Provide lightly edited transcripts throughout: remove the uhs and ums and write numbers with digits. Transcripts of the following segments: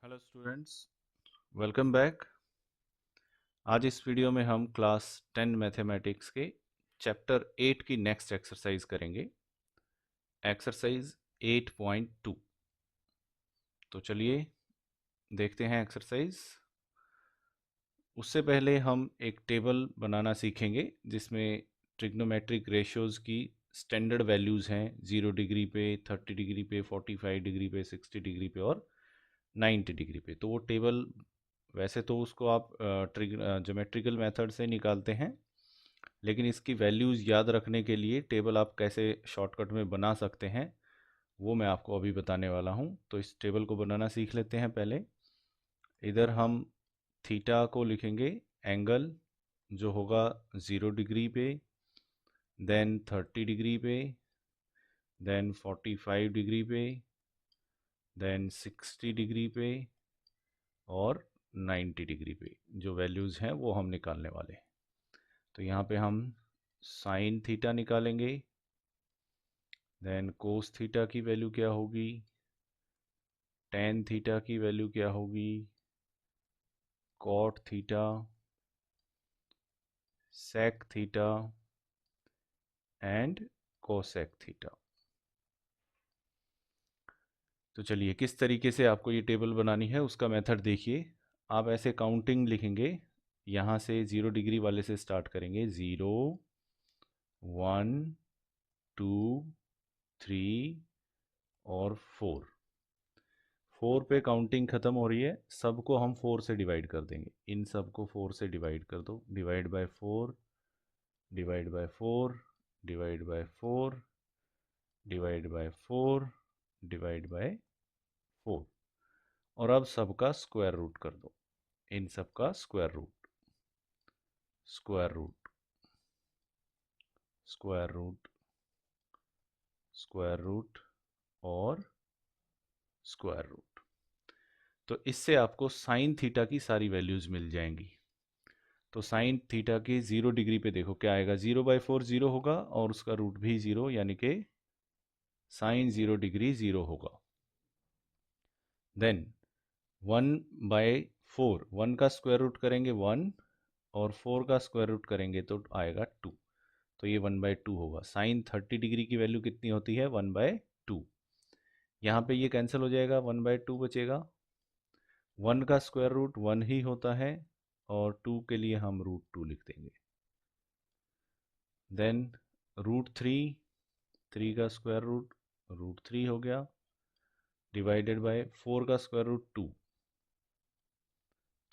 Hello students, welcome back. आज इस video में हम क्लास 10 मैथमेटिक्स के चैप्टर 8 की नेक्स्ट एक्सरसाइज करेंगे, एक्सरसाइज 8.2। तो चलिए देखते हैं एक्सरसाइज। उससे पहले हम एक टेबल बनाना सीखेंगे जिसमें ट्रिग्नोमेट्रिक रेशियोज़ की स्टैंडर्ड वैल्यूज़ हैं 0 डिग्री पे, 30 डिग्री पे, 45 डिग्री पे, 60 डिग्री पे और 90 डिग्री पे। तो वो टेबल वैसे तो उसको आप ज्योमेट्रिकल मेथड से निकालते हैं, लेकिन इसकी वैल्यूज़ याद रखने के लिए टेबल आप कैसे शॉर्टकट में बना सकते हैं वो मैं आपको अभी बताने वाला हूँ। तो इस टेबल को बनाना सीख लेते हैं पहले। इधर हम थीटा को लिखेंगे एंगल जो होगा 0 डिग्री पे, देन 30 डिग्री पे, देन 45 डिग्री पे, देन 60 डिग्री पे और 90 डिग्री पे। जो वैल्यूज़ हैं वो हम निकालने वाले हैं। तो यहाँ पे हम साइन थीटा निकालेंगे, देन कोस थीटा की वैल्यू क्या होगी, टेन थीटा की वैल्यू क्या होगी, cot theta, sec theta and cosec theta. तो चलिए किस तरीके से आपको ये टेबल बनानी है उसका मेथड देखिए। आप ऐसे काउंटिंग लिखेंगे, यहाँ से 0 डिग्री वाले से स्टार्ट करेंगे, 0 1 2 3 और 4। 4 पे काउंटिंग ख़त्म हो रही है, सबको हम 4 से डिवाइड कर देंगे। इन सबको 4 से डिवाइड कर दो, divide by 4, divide by 4, divide by 4, divide by 4, divide by 4। और अब सबका स्क्वायर रूट कर दो। इन सबका square root, square root, square root, square root और स्क्वायर रूट। तो इससे आपको साइन थीटा की सारी वैल्यूज़ मिल जाएंगी। तो साइन थीटा की 0 डिग्री पे देखो क्या आएगा, 0/4 0 होगा और उसका रूट भी 0, यानी कि साइन 0 डिग्री 0 होगा। देन 1/4, 1 का स्क्वायर रूट करेंगे 1 और 4 का स्क्वायर रूट करेंगे तो आएगा 2। तो ये 1/2 होगा। साइन 30 डिग्री की वैल्यू कितनी होती है, 1/2। यहाँ पे ये कैंसिल हो जाएगा, 1/2 बचेगा। 1 का स्क्वायर रूट 1 ही होता है और 2 के लिए हम √2 लिख देंगे। देन √3, 3 का स्क्वायर रूट √3 हो गया, डिवाइडेड बाय 4 का स्क्वायर रूट 2।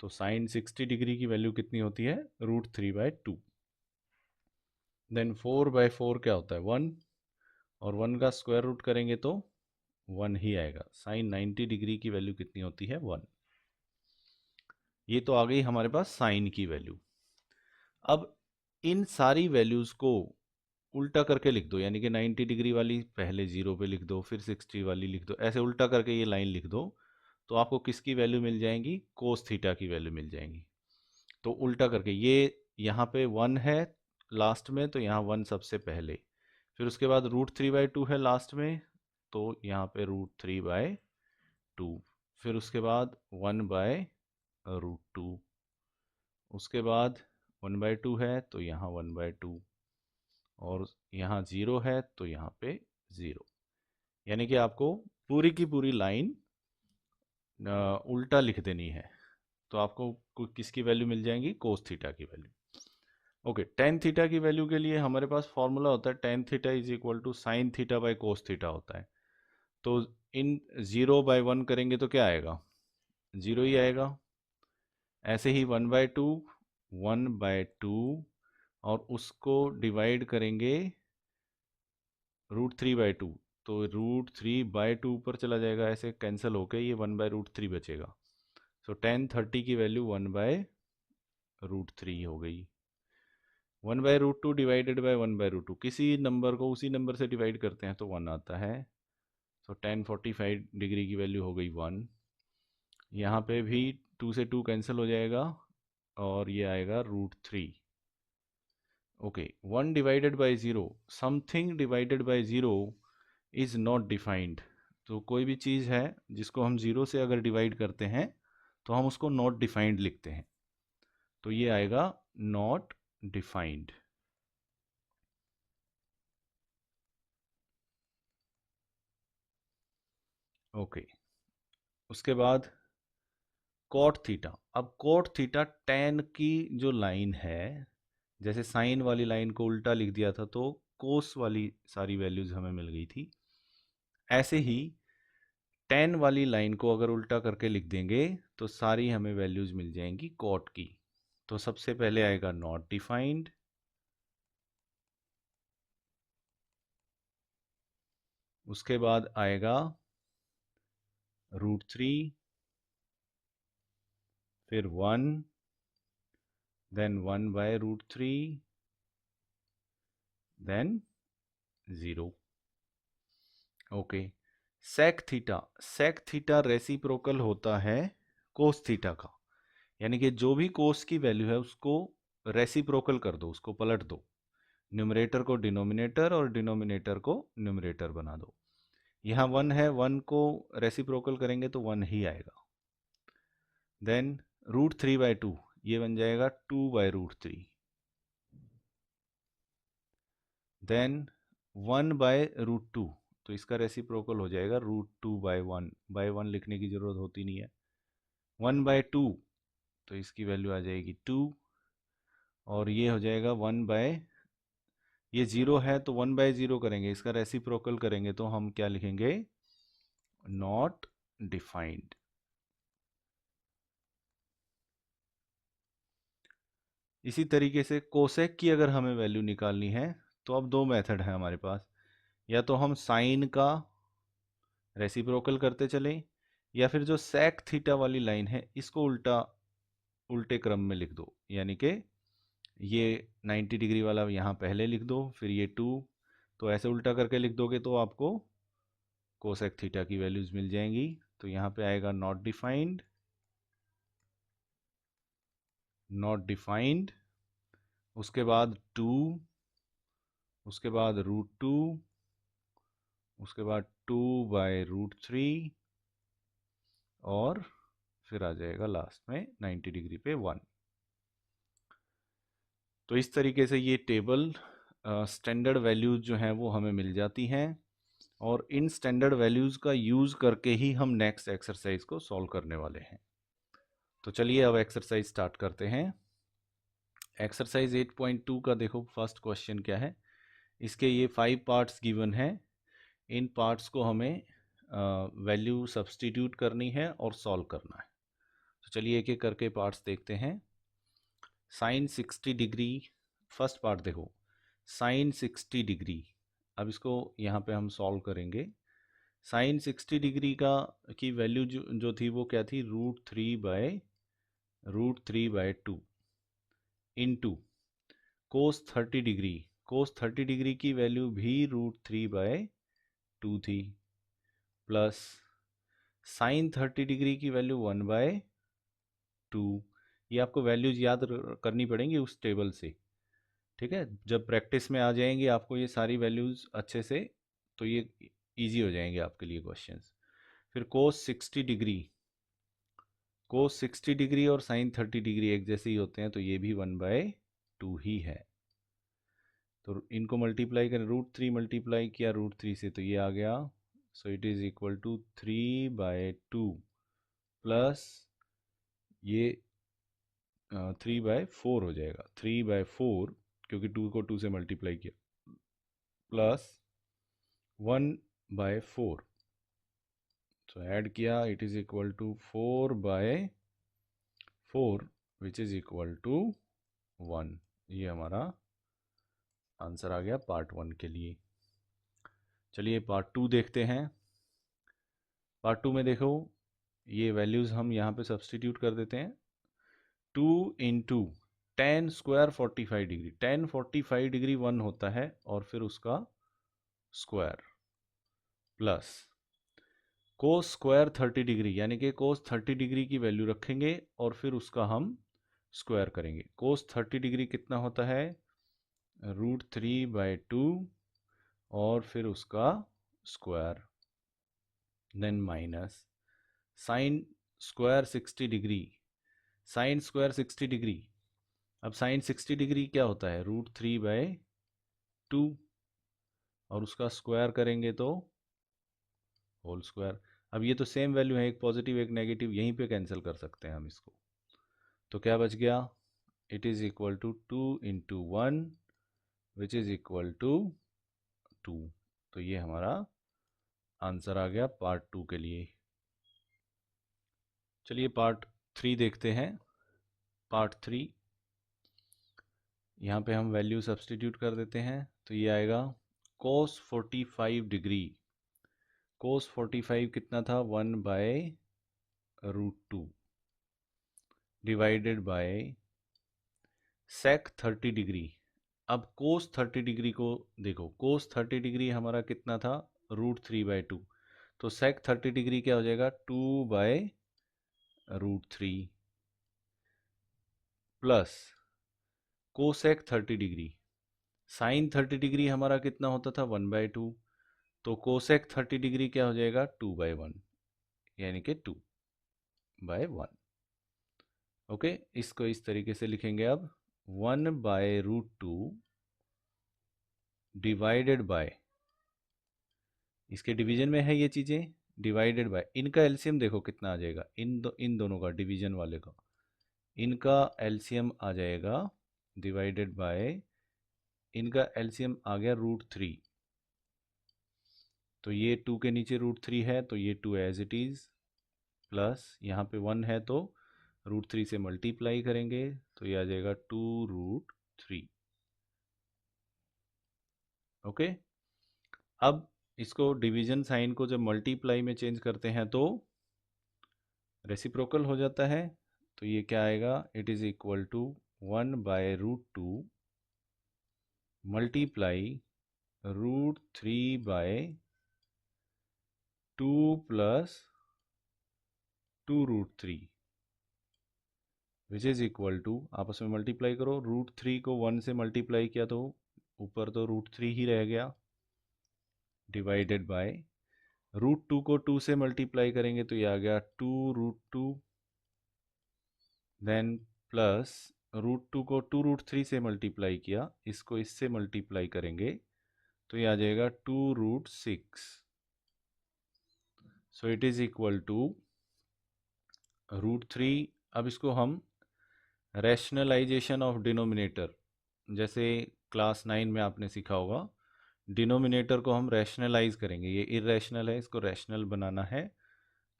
तो साइन 60 डिग्री की वैल्यू कितनी होती है, √3/2। देन 4/4 क्या होता है, 1, और 1 का स्क्वायर रूट करेंगे तो 1 ही आएगा। साइन 90 डिग्री की वैल्यू कितनी होती है, 1। ये तो आ गई हमारे पास साइन की वैल्यू। अब इन सारी वैल्यूज़ को उल्टा करके लिख दो, यानी कि 90 डिग्री वाली पहले 0 पे लिख दो, फिर 60 वाली लिख दो, ऐसे उल्टा करके ये लाइन लिख दो। तो आपको किसकी वैल्यू मिल जाएंगी, कोस थीटा की वैल्यू मिल जाएंगी। तो उल्टा करके ये यहाँ पे 1 है लास्ट में, तो यहाँ 1 सबसे पहले, फिर उसके बाद √3/2 है लास्ट में, तो यहाँ पे √3/2, फिर उसके बाद 1/√2, उसके बाद 1/2 है तो यहाँ 1/2, और यहाँ 0 है तो यहाँ पे 0। यानी कि आपको पूरी की पूरी लाइन उल्टा लिख देनी है। तो आपको किसकी वैल्यू मिल जाएंगी, कोस थीटा की वैल्यू। ओके, टेन थीटा की वैल्यू के लिए हमारे पास फॉर्मूला होता है tan theta is equal to sine theta by cos theta होता है। तो इन 0/1 करेंगे तो क्या आएगा, 0 ही आएगा। ऐसे ही 1/2, 1/2, और उसको डिवाइड करेंगे √3/2, तो √3/2 ऊपर चला जाएगा, ऐसे कैंसिल होके ये 1/√3 बचेगा। सो टेन 30 की वैल्यू 1/√3 हो गई। 1/√2 डिवाइडेड बाय 1/√2, किसी नंबर को उसी नंबर से डिवाइड करते हैं तो 1 आता है। सो टेन 45 डिग्री की वैल्यू हो गई 1। यहाँ पे भी 2 से 2 कैंसिल हो जाएगा और ये आएगा √3। Okay, 1 divided by 0, something divided by 0 is not defined. तो कोई भी चीज़ है जिसको हम 0 से अगर डिवाइड करते हैं तो हम उसको नॉट डिफाइंड लिखते हैं, तो ये आएगा नॉट डिफाइंड। ओके, उसके बाद कॉट थीटा। अब कॉट थीटा tan की जो लाइन है, जैसे साइन वाली लाइन को उल्टा लिख दिया था तो कोस वाली सारी वैल्यूज हमें मिल गई थी, ऐसे ही tan वाली लाइन को अगर उल्टा करके लिख देंगे तो सारी हमें वैल्यूज मिल जाएंगी कॉट की। तो सबसे पहले आएगा नॉट डिफाइंड, उसके बाद आएगा √3, फिर 1, then 1/√3, then 0। Okay, sec theta reciprocal होता है कोस थीटा का, यानी कि जो भी कोस की वैल्यू है उसको रेसिप्रोकल कर दो, उसको पलट दो, न्यूमरेटर को डिनोमिनेटर और डिनोमिनेटर को न्यूमरेटर बना दो। यहाँ 1 है, 1 को रेसिप्रोकल करेंगे तो 1 ही आएगा। देन √3/2, ये बन जाएगा 2/√3। देन 1/√2, तो इसका रेसिप्रोकल हो जाएगा √2/1। बाय 1 लिखने की ज़रूरत होती नहीं है। 1/2, तो इसकी वैल्यू आ जाएगी 2, और ये हो जाएगा 1 ये 0 है तो 1/0 करेंगे, इसका रेसिप्रोकल करेंगे तो हम क्या लिखेंगे, नॉट डिफाइंड। इसी तरीके से कोसेक की अगर हमें वैल्यू निकालनी है तो अब दो मेथड है हमारे पास, या तो हम साइन का रेसिप्रोकल करते चलें, या फिर जो सेक थीटा वाली लाइन है इसको उल्टे क्रम में लिख दो, यानी कि ये 90 डिग्री वाला यहाँ पहले लिख दो, फिर ये 2, तो ऐसे उल्टा करके लिख दोगे तो आपको कोसेक थीटा की वैल्यूज मिल जाएंगी। तो यहाँ पे आएगा नॉट डिफाइंड, नॉट डिफाइंड, उसके बाद 2, उसके बाद √2, उसके बाद 2/√3, और फिर आ जाएगा लास्ट में 90 डिग्री पे 1। तो इस तरीके से ये टेबल स्टैंडर्ड वैल्यूज जो हैं वो हमें मिल जाती हैं, और इन स्टैंडर्ड वैल्यूज का यूज़ करके ही हम नेक्स्ट एक्सरसाइज को सॉल्व करने वाले हैं। तो चलिए अब एक्सरसाइज स्टार्ट करते हैं। एक्सरसाइज 8.2 का देखो फर्स्ट क्वेश्चन क्या है। इसके ये 5 पार्ट्स गिवन हैं, इन पार्ट्स को हमें वैल्यू सब्सटीट्यूट करनी है और सॉल्व करना है। तो चलिए एक एक करके पार्ट्स देखते हैं। साइन 60 डिग्री, फर्स्ट पार्ट देखो, साइन 60 डिग्री। अब इसको यहाँ पे हम सॉल्व करेंगे। साइन 60 डिग्री का की वैल्यू जो थी वो क्या थी, √3/2 into cos 30 degree. Cos 30 degree की वैल्यू भी √3/2 थी, प्लस साइन 30 डिग्री की वैल्यू 1/2। ये आपको वैल्यूज याद करनी पड़ेंगी उस टेबल से, ठीक है। जब प्रैक्टिस में आ जाएंगे आपको ये सारी वैल्यूज अच्छे से, तो ये इजी हो जाएंगे आपके लिए क्वेश्चंस। फिर कोस 60 डिग्री, कोस 60 डिग्री और साइन 30 डिग्री एक जैसे ही होते हैं, तो ये भी 1/2 ही है। तो इनको मल्टीप्लाई करें, √3 मल्टीप्लाई किया √3 से तो ये आ गया, so it is equal to 3/2 plus ये 3/4 हो जाएगा, 3/4 क्योंकि 2 को 2 से मल्टीप्लाई किया, प्लस 1/4, तो ऐड किया, it is equal to 4/4 which is equal to 1। ये हमारा आंसर आ गया पार्ट 1 के लिए। चलिए पार्ट 2 देखते हैं। पार्ट 2 में देखो, ये वैल्यूज़ हम यहाँ पे सब्सटीट्यूट कर देते हैं। 2 into tan square 45 degree, tan 45 degree 1 होता है और फिर उसका square, plus cos square 30 degree, यानी कि कोस 30 डिग्री की वैल्यू रखेंगे और फिर उसका हम स्क्वायर करेंगे। कोस 30 डिग्री कितना होता है, √3/2 और फिर उसका square, then minus sine square 60 degree, sine square 60 degree. अब साइन 60 डिग्री क्या होता है, √3/2, और उसका स्क्वायर करेंगे तो होल स्क्वायर। अब ये तो सेम वैल्यू है, एक पॉजिटिव एक नेगेटिव, यहीं पे कैंसिल कर सकते हैं हम इसको। तो क्या बच गया, it is equal to 2 × 1 which is equal to 2। तो ये हमारा आंसर आ गया पार्ट 2 के लिए। चलिए पार्ट 3 देखते हैं। पार्ट 3, यहाँ पे हम वैल्यू सब्स्टिट्यूट कर देते हैं, तो ये आएगा cos 45 डिग्री। cos 45 कितना था, 1/√2 डिवाइडेड बाय sec 30 डिग्री। अब cos 30 डिग्री को देखो, cos 30 डिग्री हमारा कितना था, √3/2, तो sec 30 डिग्री क्या हो जाएगा, 2/√3 plus cosec 30 degree, sine 30 degree हमारा कितना होता था, 1/2, तो कोसेक 30 डिग्री क्या हो जाएगा, 2/1, यानी कि 2/1। ओके, इसको इस तरीके से लिखेंगे अब, 1/√2 डिवाइडेड बाय, इसके डिवीजन में है ये चीज़ें, डिवाइडेड बाय, इनका एलसीएम देखो कितना आ जाएगा, इन दोनों का, डिवीजन वाले का, इनका एलसीएम आ जाएगा, डिवाइडेड बाय, इनका एलसीएम आ गया √3, तो ये 2 के नीचे √3 है, तो ये 2 एज इट इज़, प्लस यहाँ पे 1 है तो √3 से मल्टीप्लाई करेंगे, तो ये आ जाएगा 2√3। ओके, अब इसको डिवीजन साइन को जब मल्टीप्लाई में चेंज करते हैं तो रेसिप्रोकल हो जाता है, तो ये क्या आएगा, it is equal to 1/√2 multiply √3/2 plus 2√3 which is equal to, आपस में मल्टीप्लाई करो, √3 को 1 से मल्टीप्लाई किया तो ऊपर तो √3 ही रह गया, डिवाइडेड बाय √2 को 2 से मल्टीप्लाई करेंगे तो ये आ गया 2√2, देन प्लस √2 को 2√3 से मल्टीप्लाई किया, इसको इससे मल्टीप्लाई करेंगे तो ये आ जाएगा 2√6। So it is equal to √3। अब इसको हम रैशनलाइजेशन ऑफ डिनोमिनेटर, जैसे क्लास 9 में आपने सीखा होगा, डिनोमिनेटर को हम रैशनलाइज करेंगे, ये इरेशनल है, इसको रैशनल बनाना है,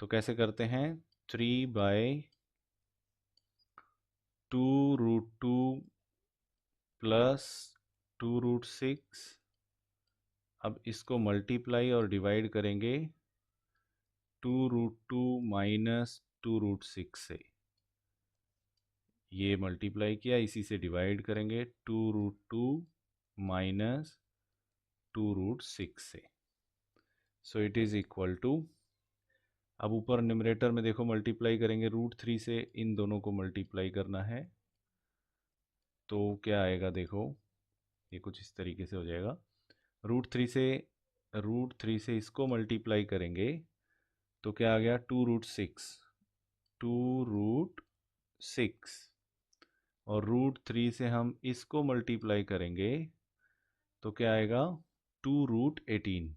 तो कैसे करते हैं, 3/2√2 प्लस 2√6, अब इसको मल्टीप्लाई और डिवाइड करेंगे 2√2 माइनस 2√6 से, ये मल्टीप्लाई किया, इसी से डिवाइड करेंगे 2√2 माइनस 2√6 से, so it is equal to, अब ऊपर न्यूमरेटर में देखो मल्टीप्लाई करेंगे, √3 से इन दोनों को मल्टीप्लाई करना है, तो क्या आएगा देखो, ये कुछ इस तरीके से हो जाएगा, √3 से इसको मल्टीप्लाई करेंगे तो क्या आ गया, 2√6 और √3 से हम इसको मल्टीप्लाई करेंगे तो क्या आएगा, 2√18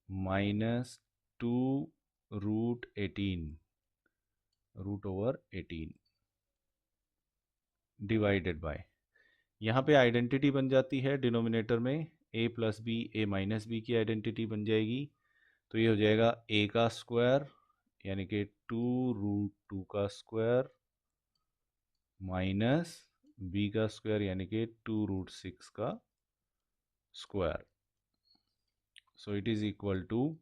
माइनस 2√18 √18 डिवाइडेड बाय, यहाँ पे आइडेंटिटी बन जाती है डिनोमिनेटर में, a plus b, a minus b की आइडेंटिटी बन जाएगी, तो ये हो जाएगा a का स्क्वायर यानी कि 2√2 का स्क्वायर माइनस b का स्क्वायर यानी कि 2√6 का square, so it is equal to,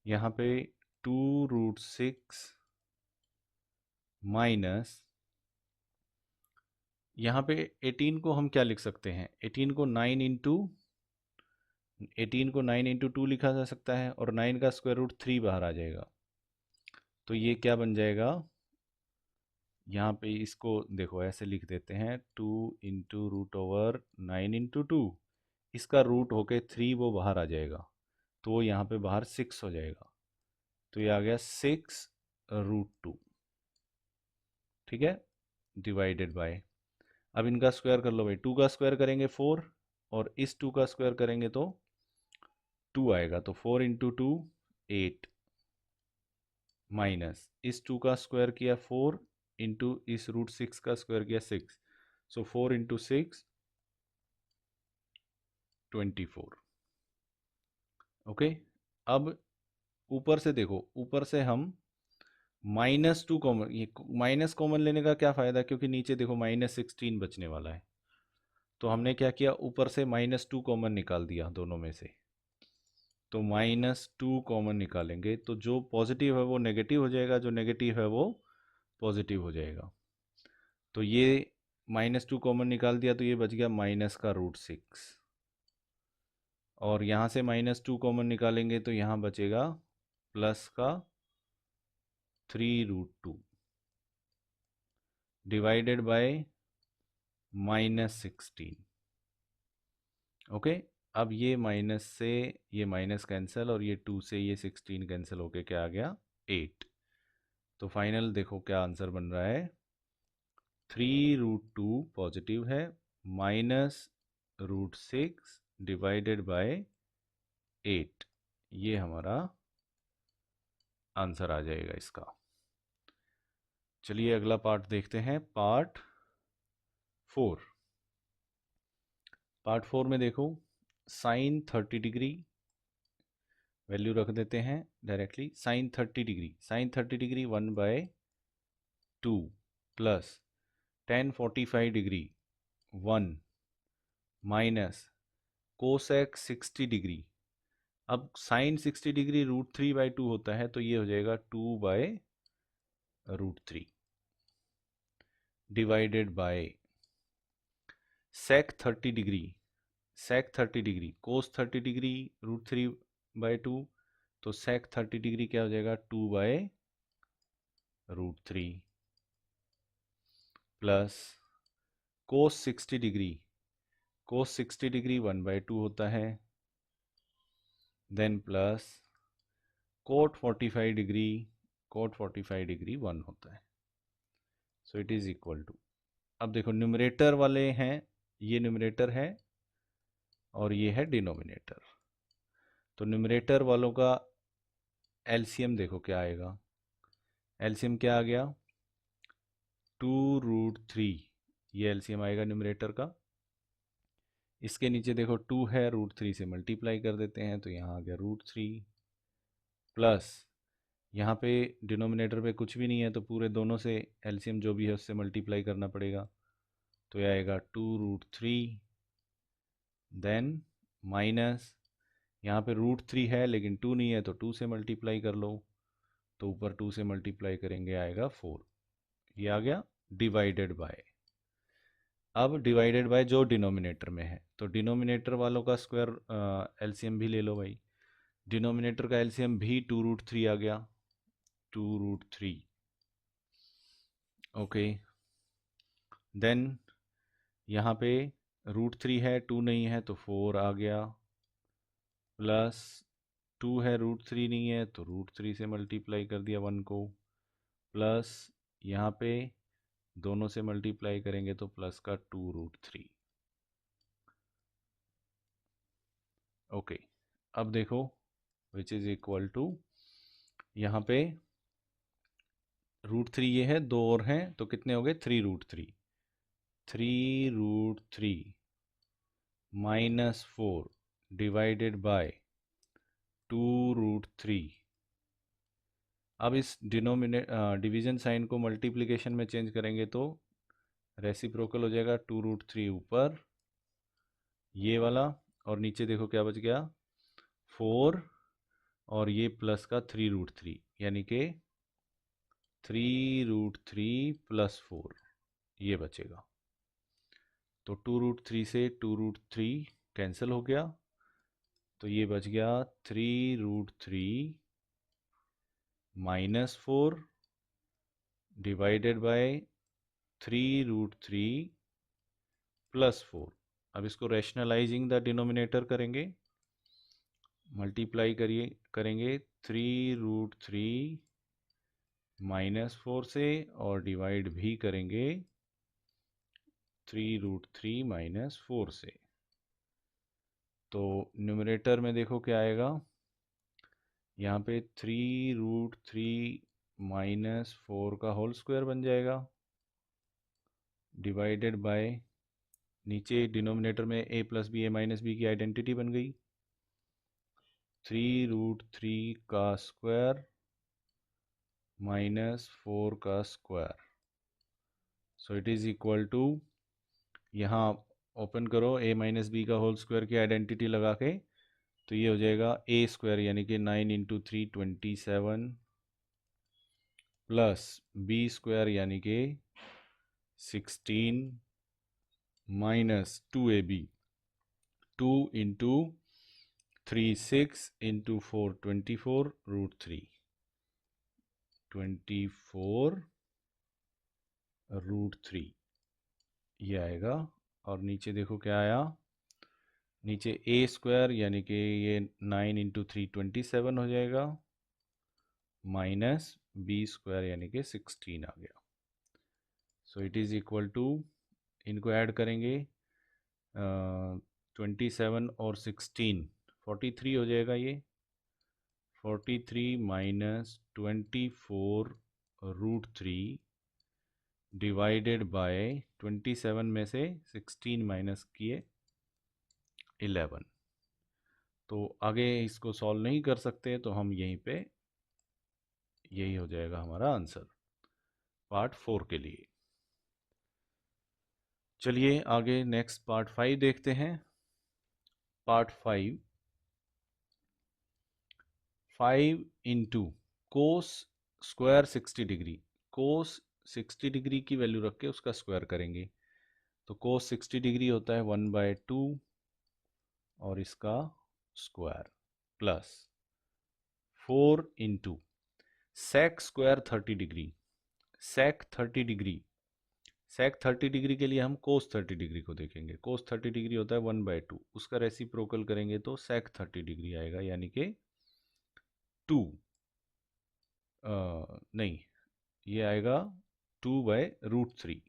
यहाँ पे 2√6 माइनस, यहाँ पे 18 को हम क्या लिख सकते हैं, 18 को 9 × 2 लिखा जा सकता है, और 9 का स्क्वायर रूट 3 बाहर आ जाएगा, तो ये क्या बन जाएगा, यहाँ पे इसको देखो ऐसे लिख देते हैं, 2 × √9 × 2, इसका रूट होके 3 वो बाहर आ जाएगा, तो यहाँ पे बाहर 6 हो जाएगा, तो ये आ गया 6√2, ठीक है, डिवाइडेड बाय, अब इनका स्क्वायर कर लो भाई, 2 का स्क्वायर करेंगे 4 और इस 2 का स्क्वायर करेंगे तो 2 आएगा, तो 4 इंटू 2 8 माइनस इस 2 का स्क्वायर किया 4 इंटू इस √6 का स्क्वायर किया 6, सो 4 इंटू 6 24। ओके, अब ऊपर से देखो, ऊपर से हम -2 कॉमन, ये माइनस कॉमन लेने का क्या फ़ायदा, क्योंकि नीचे देखो -16 बचने वाला है, तो हमने क्या किया, ऊपर से -2 कॉमन निकाल दिया दोनों में से, तो -2 कॉमन निकालेंगे तो जो पॉजिटिव है वो नेगेटिव हो जाएगा, जो नेगेटिव है वो पॉजिटिव हो जाएगा, तो ये -2 कॉमन निकाल दिया तो ये बच गया माइनस का √6, और यहाँ से -2 कॉमन निकालेंगे तो यहाँ बचेगा प्लस का 3√2 डिवाइडेड बाय -16। ओके, अब ये माइनस से ये माइनस कैंसिल और ये 2 से ये 16 कैंसिल होके क्या आ गया 8, तो फाइनल देखो क्या आंसर बन रहा है, 3√2 पॉजिटिव है, -√6 डिवाइडेड बाय 8, ये हमारा आंसर आ जाएगा इसका। चलिए अगला पार्ट देखते हैं, पार्ट 4। पार्ट 4 में देखो, साइन 30 डिग्री वैल्यू रख देते हैं directly, sine 30 degree, sine 30 degree 1/2 plus tan 45 degree 1 minus cosec 60 degree, अब साइन 60 डिग्री √3/2 होता है, तो ये हो जाएगा 2/√3 divided by sec 30 degree, sec 30 degree cos 30 degree √3/2, तो सेक 30 डिग्री क्या हो जाएगा 2/√3 plus cos 60 degree, cos 60 degree 1/2 होता है, then plus cot 45 degree, cot 45 degree 1 होता है, so it is equal to, अब देखो न्यूमरेटर वाले हैं, ये न्यूमरेटर है और ये है डिनोमिनेटर, तो न्यूमरेटर वालों का एलसीएम देखो क्या आएगा, एलसीएम क्या आ गया 2√3, ये एलसीएम आएगा न्यूमरेटर का, इसके नीचे देखो 2 है, √3 से मल्टीप्लाई कर देते हैं तो यहाँ आ गया √3 प्लस यहाँ पे डिनोमिनेटर पे कुछ भी नहीं है तो पूरे दोनों से एलसीएम जो भी है उससे मल्टीप्लाई करना पड़ेगा, तो ये आएगा 2√3, देन माइनस यहाँ पे √3 है लेकिन 2 नहीं है तो 2 से मल्टीप्लाई कर लो, तो ऊपर 2 से मल्टीप्लाई करेंगे आएगा 4, ये आ गया डिवाइडेड बाय, अब डिवाइडेड बाय जो डिनोमिनेटर में है, तो डिनोमिनेटर वालों का स्क्वायर एलसीएम भी ले लो भाई, डिनोमिनेटर का एलसीएम भी 2√3 आ गया, 2√3, ओके, देन यहाँ पे √3 है 2 नहीं है तो 4 आ गया, प्लस 2 है √3 नहीं है तो √3 से मल्टीप्लाई कर दिया 1 को, प्लस यहाँ पे दोनों से मल्टीप्लाई करेंगे तो प्लस का 2√3, ओके, अब देखो विच इज इक्वल टू, यहाँ पे √3 ये है, दो और हैं तो कितने हो गए 3√3, 3√3 -4 डिवाइडेड बाय 2√3, अब इस डिवीजन साइन को मल्टीप्लिकेशन में चेंज करेंगे तो रेसिप्रोकल हो जाएगा, 2√3 ऊपर ये वाला और नीचे देखो क्या बच गया 4 और ये प्लस का 3√3, यानी कि 3√3 + 4 ये बचेगा, तो 2√3 से 2√3 कैंसिल हो गया, तो ये बच गया 3√3 -4 डिवाइडेड बाय 3√3 + 4, अब इसको रैशनलाइजिंग द डिनोमिनेटर करेंगे, मल्टीप्लाई करेंगे 3√3 -4 से, और डिवाइड भी करेंगे 3√3 -4 से। तो न्यूमरेटर में देखो क्या आएगा, यहाँ पे 3√3 -4 का होल स्क्वायर बन जाएगा, डिवाइडेड बाय, नीचे डिनोमिनेटर में a + b a - b की आइडेंटिटी बन गई, 3√3 का स्क्वायर -4 का square. So it is equal to, यहाँ ओपन करो a - b का होल स्क्वायर की आइडेंटिटी लगा के, तो ये हो जाएगा a स्क्वायर यानी कि 9 × 3 27 प्लस b स्क्वायर यानी कि 16 माइनस 2ab, 2 × 3 6 × 4 24 √3, 24 √3 ये आएगा। और नीचे देखो क्या आया, नीचे a स्क्वायर यानी कि ये 9 × 3 27 हो जाएगा, माइनस b स्क्वायर यानी कि 16 आ गया। So it is equal to, इनको ऐड करेंगे 27 और 16 43 हो जाएगा, ये 43 माइनस 24 √3 डिवाइडेड बाय 27 में से 16 माइनस किए 11। तो आगे इसको सॉल्व नहीं कर सकते, तो हम यहीं पे, यही हो जाएगा हमारा आंसर पार्ट 4 के लिए। चलिए आगे नेक्स्ट पार्ट 5 देखते हैं। Part 5, 5 × cos square 60 degree, cos 60 degree की वैल्यू रख के उसका स्क्वायर करेंगे। तो कोस 60 डिग्री होता है 1/2 और इसका square, plus 4 × sec square 30 degree, sec 30 degree, sec 30 degree के लिए हम कोस 30 डिग्री को देखेंगे। कोस 30 डिग्री होता है 1/2, उसका रेसिप्रोकल करेंगे तो सेक 30 डिग्री आएगा, यानी कि 2 नहीं, ये आएगा 2/√3,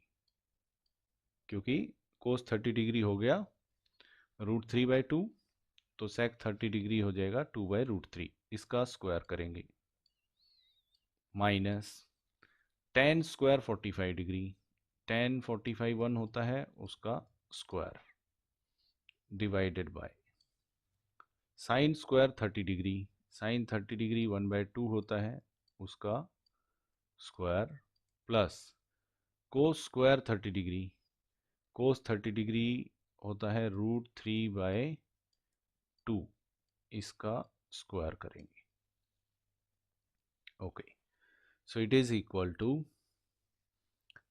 क्योंकि कोस 30 डिग्री हो गया √3/2, तो सेक 30 डिग्री हो जाएगा 2/√3। इसका स्क्वायर करेंगे, minus tan square 45 degree, tan 45 1 होता है, उसका square, divided by sine square 30 degree, sine 30 degree 1/2 होता है, उसका square, plus cos square 30 degree, cos 30 degree होता है √3/2, इसका स्क्वायर करेंगे। Okay, so it is equal to,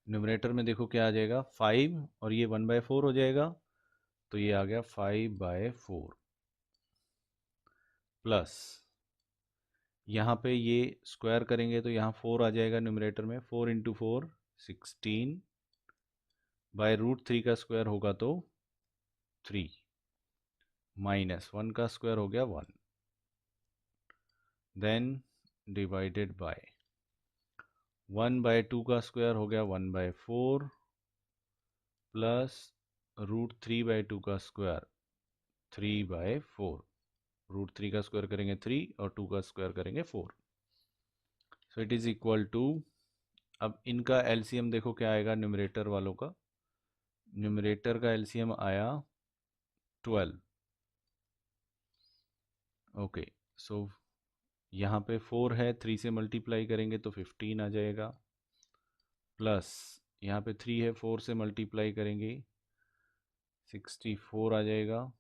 numerator में देखो क्या आ जाएगा 5, और ये 1/4 हो जाएगा, तो ये आ गया 5/4, प्लस यहाँ पे ये स्क्वायर करेंगे तो यहाँ 4 आ जाएगा न्यूमरेटर में, 4 × 4 16 बाय √3 का स्क्वायर होगा तो 3, माइनस 1 का स्क्वायर हो गया 1, देन डिवाइडेड बाय 1/2 का स्क्वायर हो गया 1/4, प्लस √3/2 का स्क्वायर 3/4, √3 का स्क्वायर करेंगे 3 और 2 का स्क्वायर करेंगे 4। So it is equal to, अब इनका एलसीएम देखो क्या आएगा न्यूमरेटर वालों का, न्यूमरेटर का एलसीएम आया 12। ओके, सो यहाँ पे 4 है, 3 से मल्टीप्लाई करेंगे तो 15 आ जाएगा, प्लस यहाँ पे 3 है, 4 से मल्टीप्लाई करेंगे 64 आ जाएगा,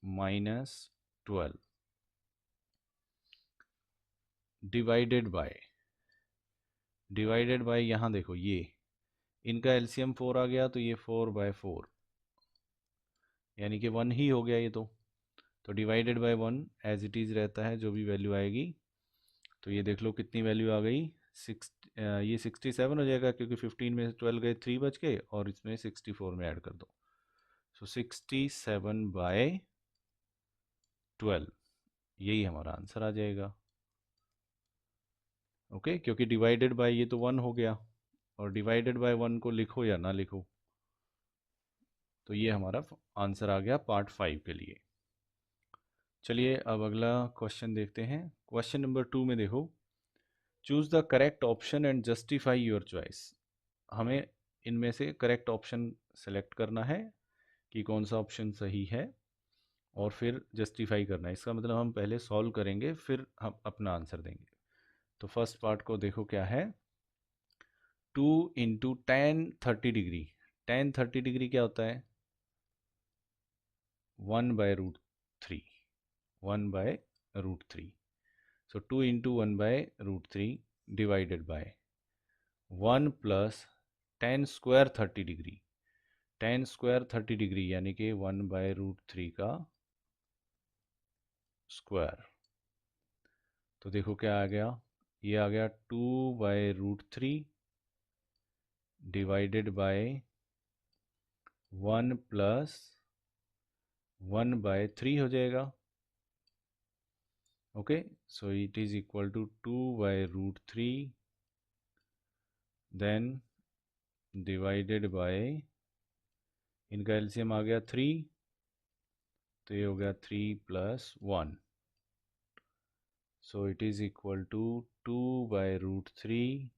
माइनस 12, डिवाइडेड बाय यहाँ देखो, ये इनका एलसीएम 4 आ गया, तो ये 4/4 यानी कि 1 ही हो गया ये, तो divided by 1 as it is रहता है, जो भी वैल्यू आएगी। तो ये देख लो कितनी वैल्यू आ गई, ये 67 हो जाएगा, क्योंकि 15 में से 12 गए, 3 बच गए, और इसमें 64 में ऐड कर दो, सो 67/12, यही हमारा आंसर आ जाएगा। ओके, क्योंकि डिवाइडेड बाय ये तो 1 हो गया, और डिवाइडेड बाय 1 को लिखो या ना लिखो। तो ये हमारा आंसर आ गया पार्ट 5 के लिए। चलिए अब अगला क्वेश्चन देखते हैं। क्वेश्चन नंबर 2 में देखो, choose the correct option and justify your choice. हमें इनमें से करेक्ट ऑप्शन सेलेक्ट करना है कि कौन सा ऑप्शन सही है, और फिर जस्टिफाई करना है। इसका मतलब हम पहले सॉल्व करेंगे, फिर हम अपना आंसर देंगे। तो फर्स्ट पार्ट को देखो क्या है। 2 into ten 30 degree. Ten 30 degree क्या होता है? 1/√3। 1/√3। So 2 into 1/√3 divided by 1 plus tan square 30 degree. tan square 30 degree यानी कि 1/√3 का स्क्वायर। तो देखो क्या आ गया, ये आ गया 2/√3 डिवाइडेड बाय 1 प्लस 1/3 हो जाएगा। Okay, so it is equal to 2/√3 then divided by, इनका एलसीएम आ गया 3, तो ये हो गया 3 + 1। So it is equal to 2/√3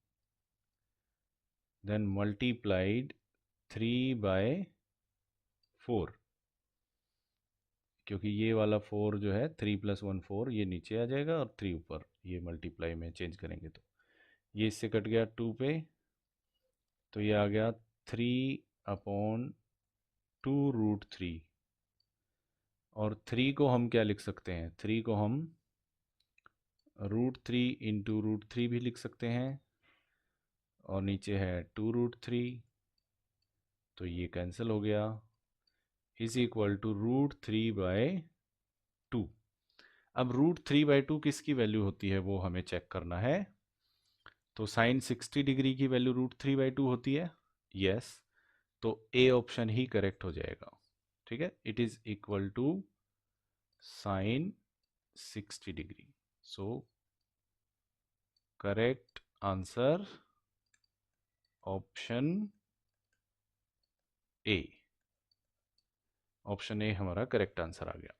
then multiplied 3/4, क्योंकि ये वाला 4 जो है 3 + 1 4, ये नीचे आ जाएगा और 3 ऊपर, ये मल्टीप्लाई में चेंज करेंगे तो ये इससे कट गया 2 पे, तो ये आ गया 3/2√3। और 3 को हम क्या लिख सकते हैं? 3 को हम √3 इंटू √3 भी लिख सकते हैं, और नीचे है 2√3, तो ये कैंसिल हो गया, इज इक्वल टू √3/2। अब √3/2 किसकी वैल्यू होती है वो हमें चेक करना है। तो साइन 60 डिग्री की वैल्यू √3/2 होती है, यस। तो ए ऑप्शन ही करेक्ट हो जाएगा। ठीक है, it is equal to sine 60 degree. So correct answer option A. Option A हमारा करेक्ट आंसर आ गया।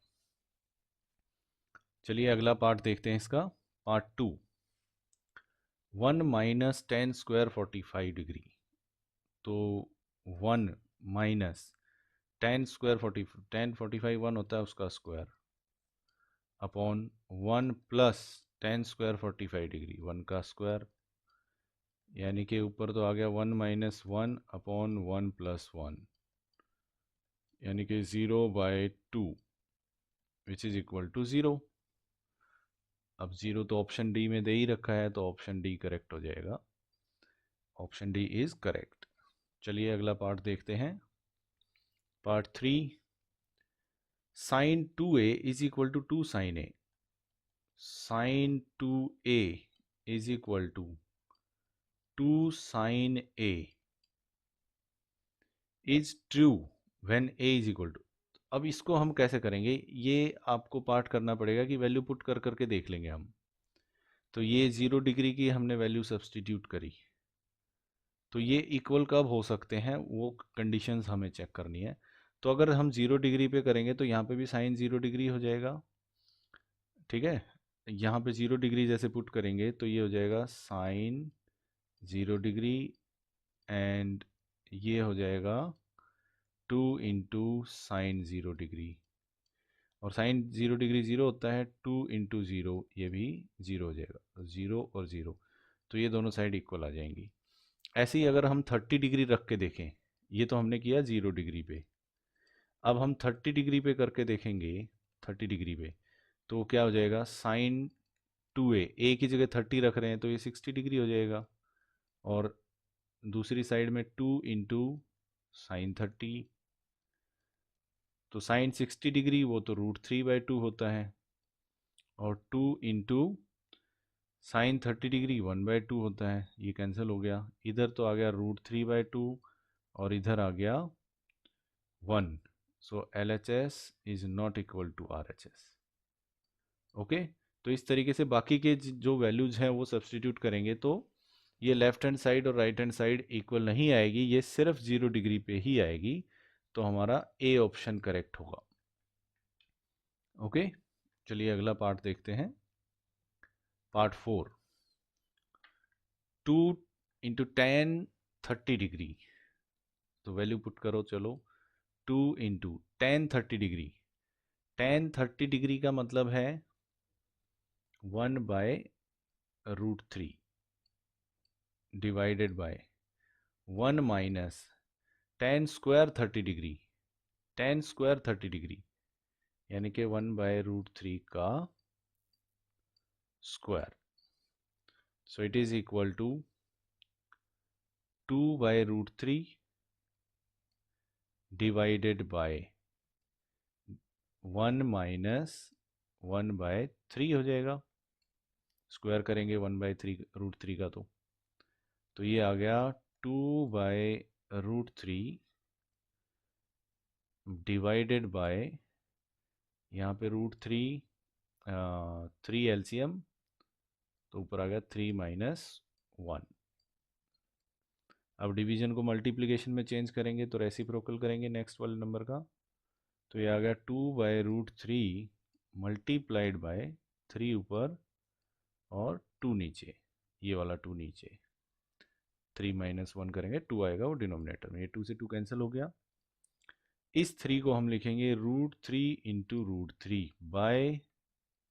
चलिए अगला पार्ट देखते हैं इसका, part 2। 1 minus ten square 45 degree. तो 1 माइनस टेन स्क्वायर 45 1 होता है उसका square, upon 1 plus ten square 45 degree 1 का स्क्वायर, यानी कि ऊपर तो आ गया 1 - 1 अपॉन 1 + 1, यानी कि 0/2 विच इज इक्वल टू 0। अब 0 तो ऑप्शन डी में दे ही रखा है, तो ऑप्शन डी करेक्ट हो जाएगा। Option D is correct. चलिए अगला पार्ट देखते हैं, part 3। Sine 2a is equal to 2 sine A. Sine 2a is equal to 2 sine A is true when a is equal to. अब इसको हम कैसे करेंगे, ये आपको पार्ट करना पड़ेगा कि वैल्यू पुट कर करके देख लेंगे हम। तो ये 0 डिग्री की हमने वैल्यू सब्सटीट्यूट करी, तो ये इक्वल कब हो सकते हैं वो कंडीशंस हमें चेक करनी है। तो अगर हम 0 डिग्री पे करेंगे तो यहाँ पे भी साइन 0 डिग्री हो जाएगा। ठीक है, यहाँ पे 0 डिग्री जैसे पुट करेंगे तो ये हो जाएगा साइन 0 डिग्री, एंड ये हो जाएगा 2 इंटू साइन 0 डिग्री, और साइन 0 डिग्री 0 होता है, 2 इंटू 0 ये भी 0 हो जाएगा, 0 और 0, तो ये दोनों साइड इक्वल आ जाएंगी। ऐसे ही अगर हम 30 डिग्री रख के देखें, ये तो हमने किया 0 डिग्री पे, अब हम 30 डिग्री पे करके देखेंगे, 30 डिग्री पे तो क्या हो जाएगा, साइन 2a, ए की जगह 30 रख रहे हैं तो ये 60 डिग्री हो जाएगा, और दूसरी साइड में 2 इंटू साइन 30, तो साइन 60 डिग्री वो तो √3/2 होता है, और 2 इंटू साइन 30 डिग्री 1/2 होता है, ये कैंसिल हो गया, इधर तो आ गया √3/2 और इधर आ गया 1। So LHS is not equal to RHS। Okay, तो इस तरीके से बाकी के जो वैल्यूज हैं वो सब्सटीट्यूट करेंगे तो ये लेफ्ट हैंड साइड और राइट हैंड साइड इक्वल नहीं आएगी, ये सिर्फ 0 डिग्री पे ही आएगी। तो हमारा ए ऑप्शन करेक्ट होगा। ओके, चलिए अगला पार्ट देखते हैं, पार्ट 4। 2 इंटू 10 30 डिग्री, तो वैल्यू पुट करो। चलो 2 इंटू 10 30 डिग्री, 10 30 डिग्री का मतलब है 1/√3 divided by 1 minus 10 square 30 degree, 10 square 30 degree यानी कि 1/√3 का square. So it is equal to 2/√3 divided by 1 minus 1/3 हो जाएगा। स्क्वायर करेंगे 1/√3 का, तो ये आ गया 2/√3 डिवाइडेड बाय, यहाँ पे √3 3 एलसीएम, तो ऊपर आ गया 3 माइनस 1। अब डिवीजन को मल्टीप्लिकेशन में चेंज करेंगे तो रेसिप्रोकल करेंगे नेक्स्ट वाले नंबर का, तो ये आ गया 2/√3 मल्टीप्लाइड बाय 3 ऊपर और 2 नीचे, ये वाला 2 नीचे, 3 माइनस 1 करेंगे 2 आएगा वो डिनोमिनेटर में, ये 2 से 2 कैंसिल हो गया। इस 3 को हम लिखेंगे √3 इंटू √3 बाय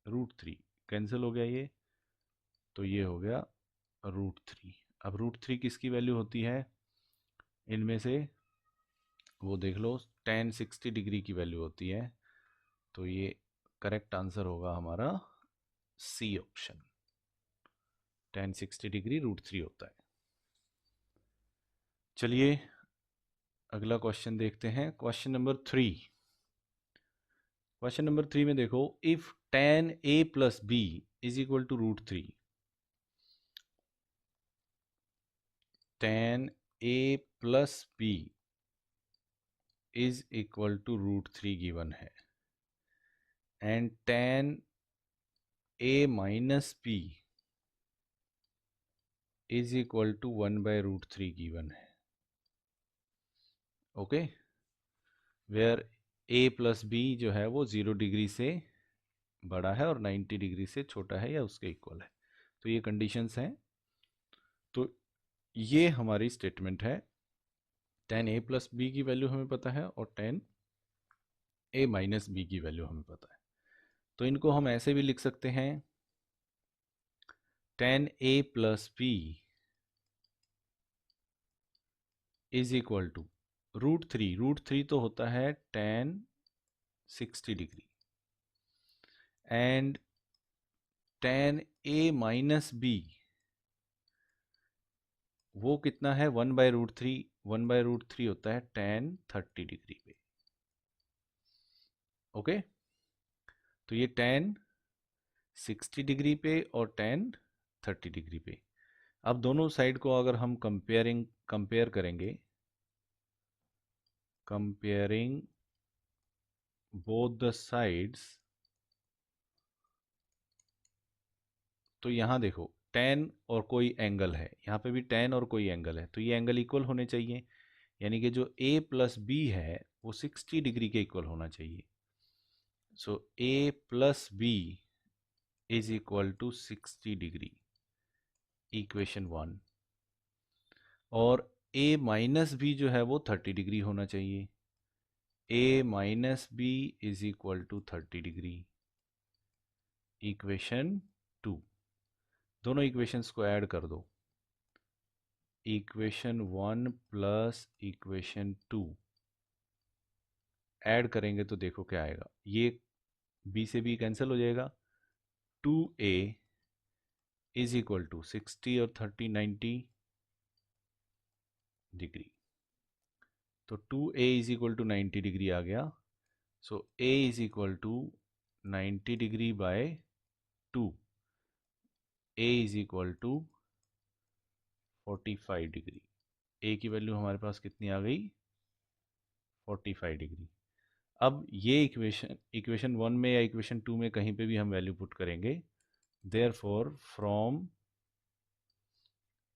√3, कैंसिल हो गया ये, तो ये हो गया √3। अब √3 किसकी वैल्यू होती है इनमें से, वो देख लो, tan 60 डिग्री की वैल्यू होती है। तो ये करेक्ट आंसर होगा हमारा सी ऑप्शन, tan 60 डिग्री √3 होता है। चलिए अगला क्वेश्चन देखते हैं, क्वेश्चन नंबर 3। क्वेश्चन नंबर 3 में देखो, if tan a plus B is equal to √3, tan a plus B is equal to √3 given है, and tan a minus B is equal to 1/√3 given है। Okay, where a plus B जो है वो 0 degree से बड़ा है और 90 degree से छोटा है या उसके इक्वल है। तो ये कंडीशंस हैं। तो ये हमारी स्टेटमेंट है, tan a प्लस बी की वैल्यू हमें पता है और tan a माइनस बी की वैल्यू हमें पता है। तो इनको हम ऐसे भी लिख सकते हैं, tan a plus B is equal to √3, √3 तो होता है tan 60 degree, and tan a minus B वो कितना है 1/√3, 1/√3 होता है tan 30 डिग्री पे। ओके, तो ये tan 60 डिग्री पे और tan 30 डिग्री पे। अब दोनों साइड को अगर हम कंपेयर करेंगे, कंपेयरिंग बोथ द साइड्स, तो यहाँ देखो tan और कोई एंगल है, यहाँ पे भी tan और कोई एंगल है, तो ये एंगल इक्वल होने चाहिए, यानी कि जो a प्लस बी है वो 60 डिग्री के इक्वल होना चाहिए। So a plus B is equal to 60 degree, equation 1। और a माइनस बी जो है वो 30 डिग्री होना चाहिए, a minus B is equal to 30 degree, equation 2। दोनों इक्वेशंस को ऐड कर दो, इक्वेशन 1 प्लस इक्वेशन 2 ऐड करेंगे तो देखो क्या आएगा, ये b से b कैंसिल हो जाएगा, 2a इज इक्वल टू 60 और 30 90 डिग्री, तो 2a is equal to 90 degree आ गया। So a is equal to 90 degree by 2, a is equal to 45 degree. a की वैल्यू हमारे पास कितनी आ गई, 45 डिग्री। अब ये इक्वेशन 1 में या इक्वेशन 2 में कहीं पे भी हम वैल्यू पुट करेंगे therefore from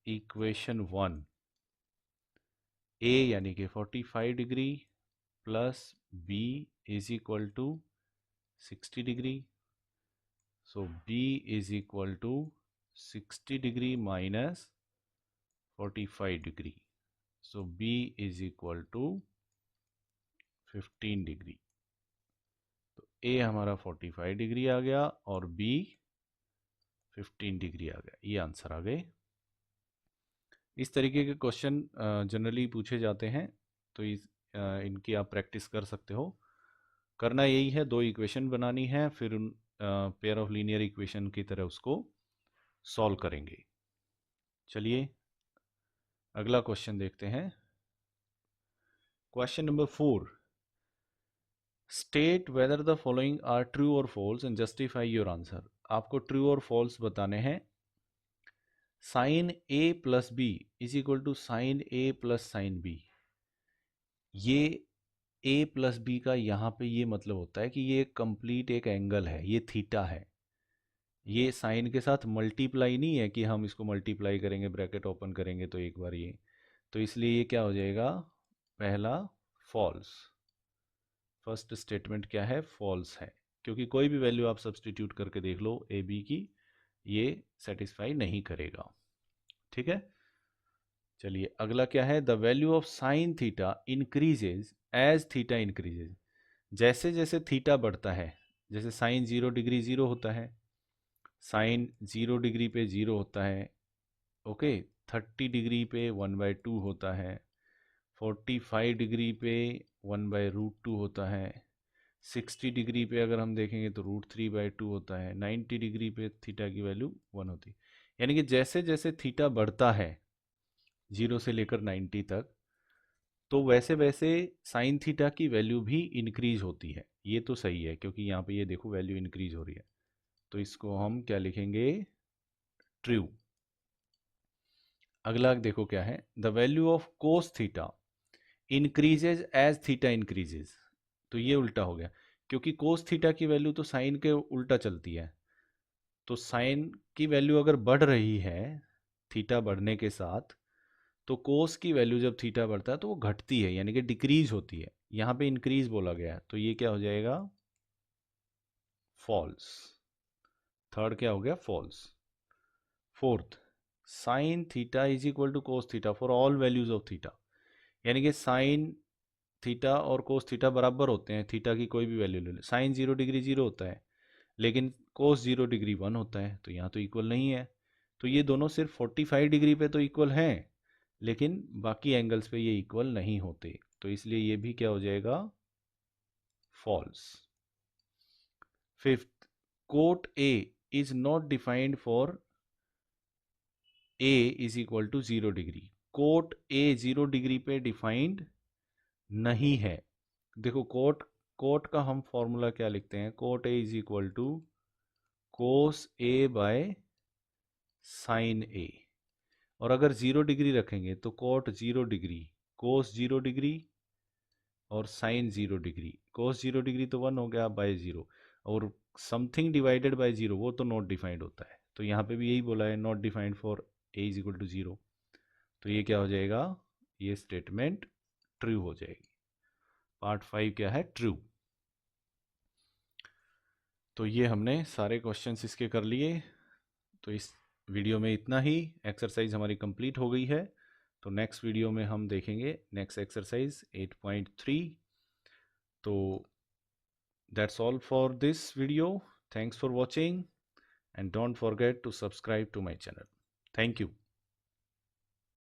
इक्वेशन 1 a यानी कि 45 degree plus b is equal to 60 degree, so b is equal to 60 degree minus 45 degree, so b is equal to 15 degree. तो a हमारा 45 डिग्री आ गया और b 15 डिग्री आ गया, ये आंसर आ गए। इस तरीके के क्वेश्चन जनरली पूछे जाते हैं, तो इनकी आप प्रैक्टिस कर सकते हो। करना यही है, दो इक्वेशन बनानी है, फिर उन पेयर ऑफ लीनियर इक्वेशन की तरह उसको सॉल्व करेंगे। चलिए अगला क्वेश्चन देखते हैं। Question number 4, state whether the following are true और false and justify your answer. आपको ट्रू और फॉल्स बताने हैं। Sine A plus B is equal to sine A plus sine B. ये ए प्लस बी का यहाँ पे ये मतलब होता है कि ये कंप्लीट एक एंगल है, ये थीटा है। ये साइन के साथ मल्टीप्लाई नहीं है कि हम इसको मल्टीप्लाई करेंगे, ब्रैकेट ओपन करेंगे तो एक बार ये, तो इसलिए ये क्या हो जाएगा, पहला फॉल्स। फर्स्ट स्टेटमेंट क्या है, फॉल्स है, क्योंकि कोई भी वैल्यू आप सब्सटीट्यूट करके देख लो ए बी की, ये सेटिस्फाई नहीं करेगा। ठीक है, चलिए अगला क्या है, the value of sine theta increases as theta increases. जैसे जैसे थीटा बढ़ता है, जैसे साइन 0 डिग्री 0 होता है, साइन 0 डिग्री पे 0 होता है, ओके, 30 डिग्री पे 1/2 होता है, 45 डिग्री पे 1/√2 होता है, 60 डिग्री पे अगर हम देखेंगे तो √3/2 होता है, 90 डिग्री पे थीटा की वैल्यू 1 होती है। यानी कि जैसे जैसे थीटा बढ़ता है 0 से लेकर 90 तक, तो वैसे वैसे साइन थीटा की वैल्यू भी इंक्रीज होती है। ये तो सही है, क्योंकि यहाँ पे ये देखो वैल्यू इंक्रीज हो रही है, तो इसको हम क्या लिखेंगे, ट्रू। अगला देखो क्या है, the value of cos theta increases as theta increases. तो ये उल्टा हो गया, क्योंकि कोस थीटा की वैल्यू तो साइन के उल्टा चलती है। तो साइन की वैल्यू अगर बढ़ रही है थीटा बढ़ने के साथ, तो कोस की वैल्यू जब थीटा बढ़ता है तो वो घटती है, यानी कि डिक्रीज होती है। यहाँ पे इंक्रीज बोला गया है, तो ये क्या हो जाएगा, फॉल्स। थर्ड क्या हो गया, false. Fourth, sine theta is equal to cos theta for all values of theta. यानी कि साइन थीटा और कोस थीटा बराबर होते हैं, थीटा की कोई भी वैल्यू ले लें। साइन 0 डिग्री 0 होता है, लेकिन कोस 0 डिग्री 1 होता है, तो यहाँ तो इक्वल नहीं है। तो ये दोनों सिर्फ 45 डिग्री पे तो इक्वल हैं, लेकिन बाकी एंगल्स पे ये इक्वल नहीं होते, तो इसलिए ये भी क्या हो जाएगा, false. Fifth, cot A is not defined for A is equal to 0 degree. Cot A 0 degree पे डिफाइंड नहीं है। देखो कोट का हम फॉर्मूला क्या लिखते हैं, cot A is equal to cos A by sine A. और अगर 0 डिग्री रखेंगे तो कोट 0 डिग्री, कोस 0 डिग्री और साइन 0 डिग्री। कोस 0 डिग्री तो 1 हो गया बाय 0, और समथिंग डिवाइडेड बाय 0 वो तो नॉट डिफाइंड होता है। तो यहाँ पे भी यही बोला है, not defined for A is equal to 0। तो ये क्या हो जाएगा, ये स्टेटमेंट ट्रू हो जाएगी। पार्ट 5 क्या है, ट्रू। तो ये हमने सारे क्वेश्चंस इसके कर लिए। तो इस वीडियो में इतना ही, एक्सरसाइज हमारी कंप्लीट हो गई है। तो नेक्स्ट वीडियो में हम देखेंगे नेक्स्ट एक्सरसाइज 8.3। तो that's all for this video. Thanks for watching and don't forget to subscribe to my channel. Thank you.